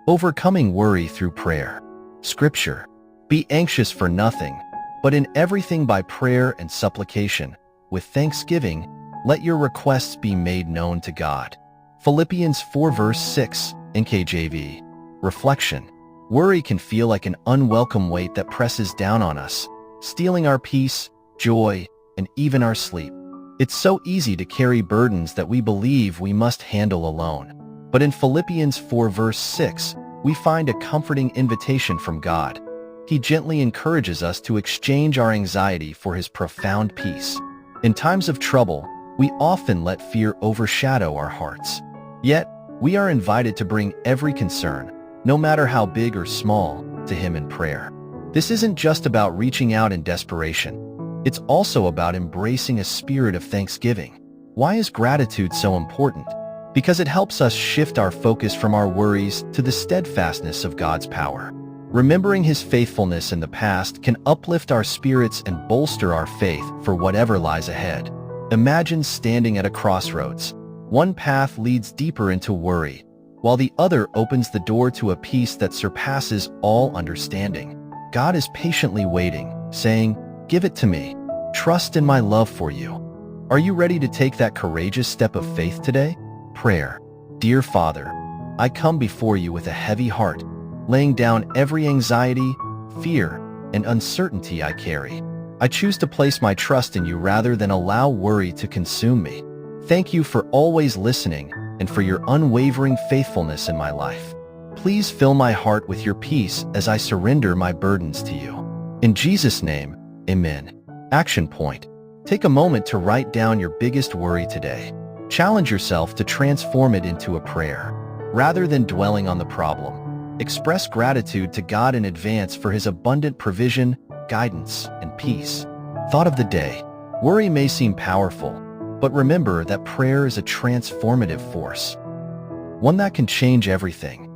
Overcoming worry through prayer. Scripture. Be anxious for nothing, but in everything by prayer and supplication, with thanksgiving, let your requests be made known to God. Philippians 4 verse 6, NKJV. Reflection. Worry can feel like an unwelcome weight that presses down on us, stealing our peace, joy, and even our sleep. It's so easy to carry burdens that we believe we must handle alone. But in Philippians 4 verse 6, we find a comforting invitation from God. He gently encourages us to exchange our anxiety for His profound peace. In times of trouble, we often let fear overshadow our hearts. Yet, we are invited to bring every concern, no matter how big or small, to Him in prayer. This isn't just about reaching out in desperation. It's also about embracing a spirit of thanksgiving. Why is gratitude so important? Because it helps us shift our focus from our worries to the steadfastness of God's power. Remembering His faithfulness in the past can uplift our spirits and bolster our faith for whatever lies ahead. Imagine standing at a crossroads. One path leads deeper into worry, while the other opens the door to a peace that surpasses all understanding. God is patiently waiting, saying, "Give it to me. Trust in my love for you." Are you ready to take that courageous step of faith today? Prayer. Dear Father, I come before you with a heavy heart, laying down every anxiety, fear, and uncertainty I carry. I choose to place my trust in you rather than allow worry to consume me. Thank you for always listening and for your unwavering faithfulness in my life. Please fill my heart with your peace as I surrender my burdens to you. In Jesus' name, amen. Action point. Take a moment to write down your biggest worry today. Challenge yourself to transform it into a prayer. Rather than dwelling on the problem, express gratitude to God in advance for His abundant provision, guidance, and peace. Thought of the day. Worry may seem powerful, but remember that prayer is a transformative force. One that can change everything.